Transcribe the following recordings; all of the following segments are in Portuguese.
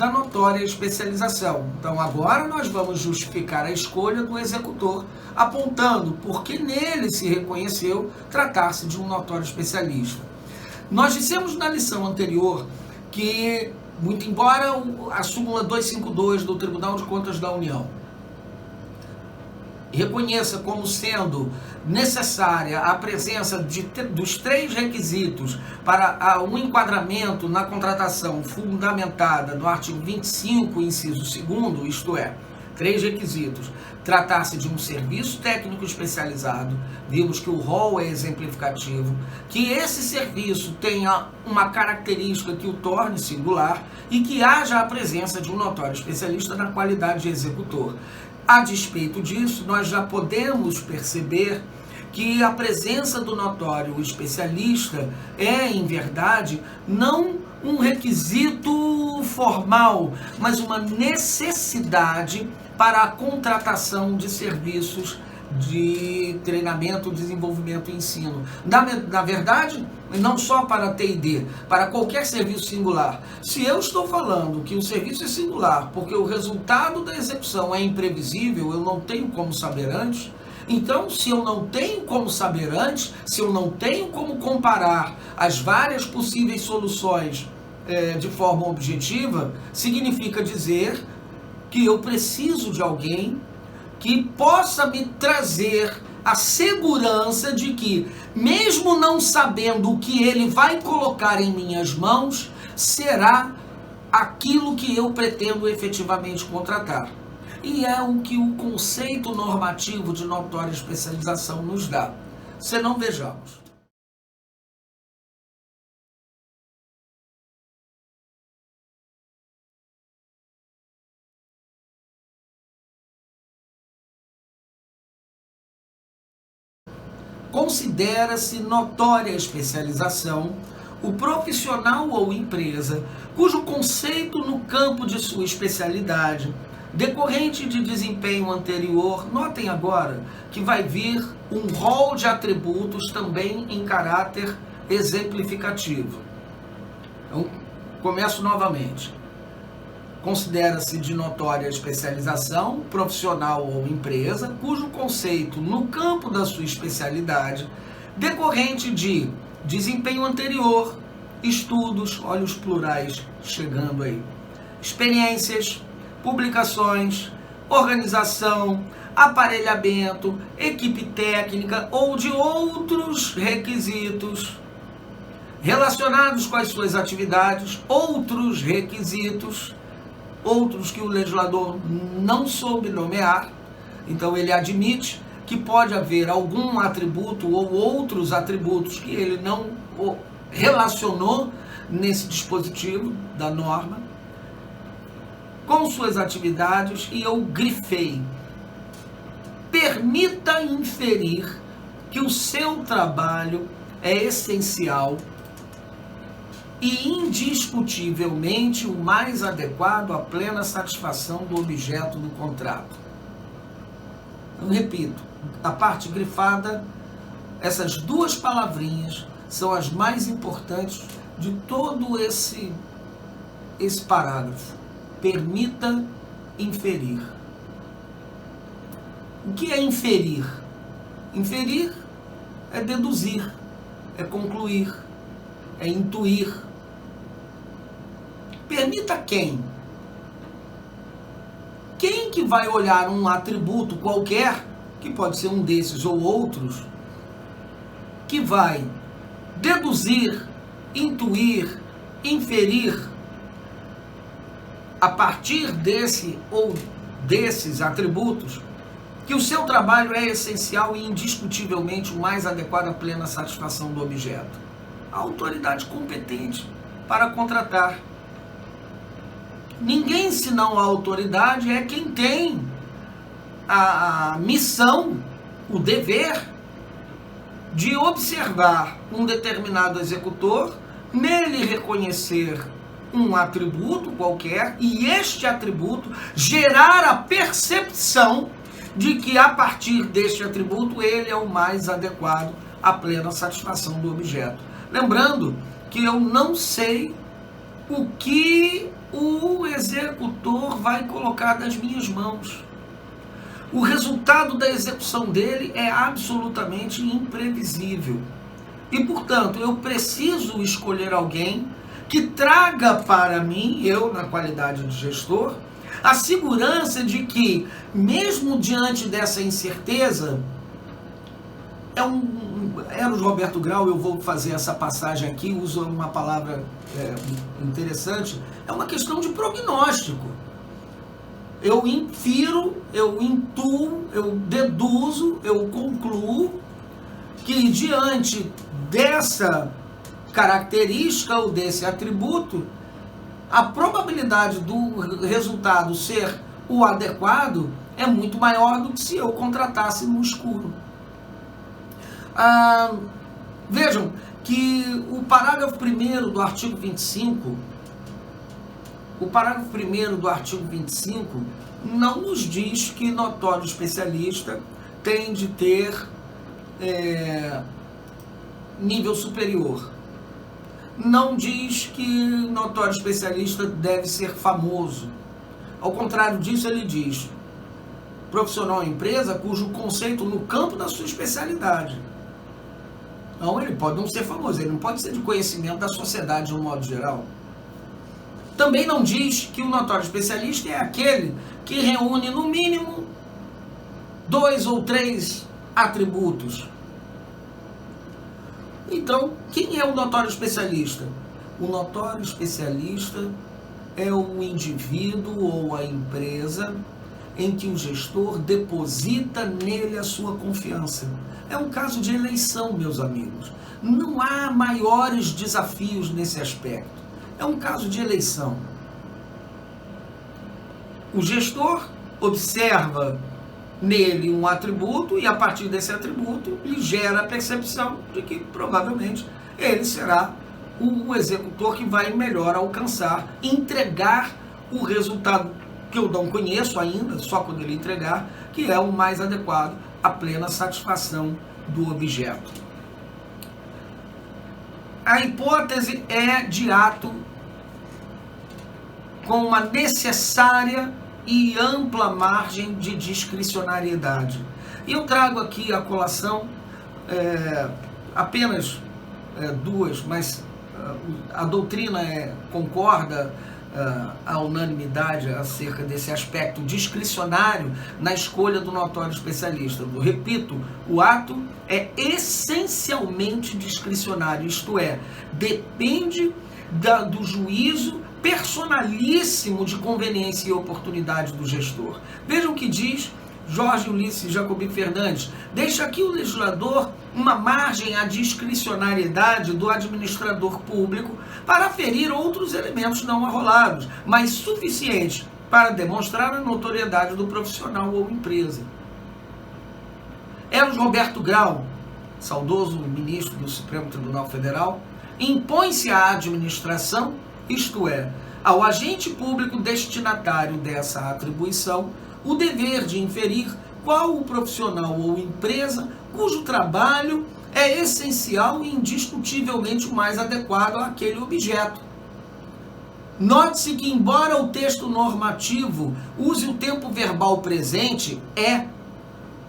da notória especialização. Então agora nós vamos justificar a escolha do executor, apontando por que nele se reconheceu tratar-se de um notório especialista. Nós dissemos na lição anterior que, muito embora a súmula 252 do Tribunal de Contas da União reconheça como sendo necessária a presença dos 3 requisitos para um enquadramento na contratação fundamentada no artigo 25, inciso 2º, isto é, 3 requisitos, tratar-se de um serviço técnico especializado, vimos que o rol é exemplificativo, que esse serviço tenha uma característica que o torne singular e que haja a presença de um notório especialista na qualidade de executor. A despeito disso, nós já podemos perceber que a presença do notório especialista é, em verdade, não um requisito formal, mas uma necessidade para a contratação de serviços de treinamento, desenvolvimento e ensino. Na verdade, não só para T&D, para qualquer serviço singular. Se eu estou falando que o serviço é singular porque o resultado da execução é imprevisível, eu não tenho como saber antes, então, se eu não tenho como saber antes, se eu não tenho como comparar as várias possíveis soluções de forma objetiva, significa dizer que eu preciso de alguém que possa me trazer a segurança de que, mesmo não sabendo o que ele vai colocar em minhas mãos, será aquilo que eu pretendo efetivamente contratar. E é o que o conceito normativo de notória especialização nos dá. Senão, vejamos. Considera-se notória especialização o profissional ou empresa cujo conceito no campo de sua especialidade, decorrente de desempenho anterior, notem agora que vai vir um rol de atributos também em caráter exemplificativo. Então, começo novamente. Considera-se de notória especialização, profissional ou empresa, cujo conceito no campo da sua especialidade, decorrente de desempenho anterior, estudos, olha os plurais chegando aí, experiências, publicações, organização, aparelhamento, equipe técnica ou de outros requisitos relacionados com as suas atividades, outros requisitos, outros que o legislador não soube nomear. Então ele admite que pode haver algum atributo ou outros atributos que ele não relacionou nesse dispositivo da norma com suas atividades, e eu grifei: permita inferir que o seu trabalho é essencial e indiscutivelmente o mais adequado à plena satisfação do objeto do contrato. Eu repito, a parte grifada, essas 2 palavrinhas são as mais importantes de todo esse parágrafo. Permita inferir. O que é inferir? Inferir é deduzir, é concluir, é intuir. Permita quem? Quem que vai olhar um atributo qualquer, que pode ser um desses ou outros, que vai deduzir, intuir, inferir a partir desse ou desses atributos que o seu trabalho é essencial e indiscutivelmente o mais adequado à plena satisfação do objeto? A autoridade competente para contratar. Ninguém senão a autoridade é quem tem a missão, o dever de observar um determinado executor, nele reconhecer um atributo qualquer e este atributo gerar a percepção de que a partir deste atributo ele é o mais adequado à plena satisfação do objeto. Lembrando que eu não sei o que o executor vai colocar nas minhas mãos. O resultado da execução dele é absolutamente imprevisível. E, portanto, eu preciso escolher alguém que traga para mim, eu na qualidade de gestor, a segurança de que, mesmo diante dessa incerteza, Eros Roberto Grau, eu vou fazer essa passagem aqui, uso uma palavra interessante, é uma questão de prognóstico. Eu infiro, eu intuo, eu deduzo, eu concluo que diante dessa característica ou desse atributo, a probabilidade do resultado ser o adequado é muito maior do que se eu contratasse no escuro. Vejam que o parágrafo 1º do artigo 25, não nos diz que notório especialista tem de ter nível superior. Não diz que notório especialista deve ser famoso. Ao contrário disso, ele diz: profissional empresa cujo conceito no campo da sua especialidade. Então, ele pode não ser famoso, ele não pode ser de conhecimento da sociedade de um modo geral. Também não diz que o notório especialista é aquele que reúne, no mínimo, 2 ou 3 atributos. Então, quem é o notório especialista? O notório especialista é o indivíduo ou a empresa em que o gestor deposita nele a sua confiança. É um caso de eleição, meus amigos. Não há maiores desafios nesse aspecto. É um caso de eleição. O gestor observa nele um atributo e, a partir desse atributo, lhe gera a percepção de que, provavelmente, ele será o executor que vai melhor alcançar, entregar o resultado que eu não conheço ainda, só quando ele entregar, que é o mais adequado à plena satisfação do objeto. A hipótese é de ato com uma necessária e ampla margem de discricionariedade. E eu trago aqui a colação apenas duas, mas a doutrina concorda à unanimidade acerca desse aspecto discricionário na escolha do notório especialista. Eu repito, o ato é essencialmente discricionário, isto é, depende do juízo personalíssimo de conveniência e oportunidade do gestor. Vejam o que diz Jorge Ulisses Jacobim Fernandes: deixa aqui o legislador uma margem à discricionariedade do administrador público para aferir outros elementos não arrolados, mas suficientes para demonstrar a notoriedade do profissional ou empresa. Eros Roberto Grau, saudoso ministro do Supremo Tribunal Federal, impõe-se à administração, isto é, ao agente público destinatário dessa atribuição, o dever de inferir qual o profissional ou empresa cujo trabalho é essencial e indiscutivelmente o mais adequado àquele objeto. Note-se que, embora o texto normativo use o tempo verbal presente, é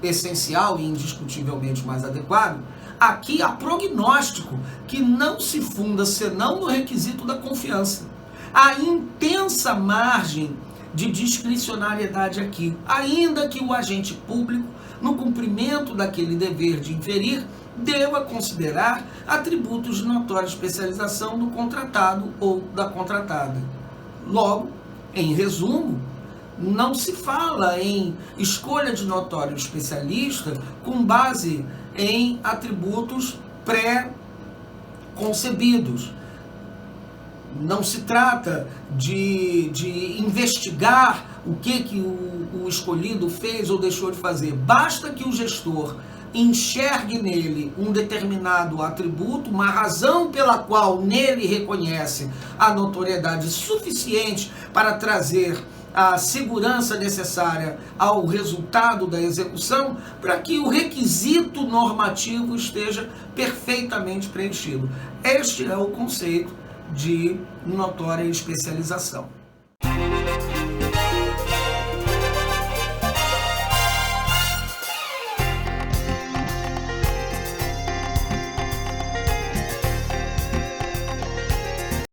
essencial e indiscutivelmente mais adequado, aqui há prognóstico que não se funda senão no requisito da confiança. Há intensa margem de discricionariedade aqui, ainda que o agente público, no cumprimento daquele dever de inferir, deva considerar atributos de notória especialização do contratado ou da contratada. Logo, em resumo, não se fala em escolha de notório especialista com base em atributos pré-concebidos. Não se trata de investigar o que o escolhido fez ou deixou de fazer. Basta que o gestor enxergue nele um determinado atributo, uma razão pela qual nele reconhece a notoriedade suficiente para trazer a segurança necessária ao resultado da execução, para que o requisito normativo esteja perfeitamente preenchido. Este é o conceito de notória especialização.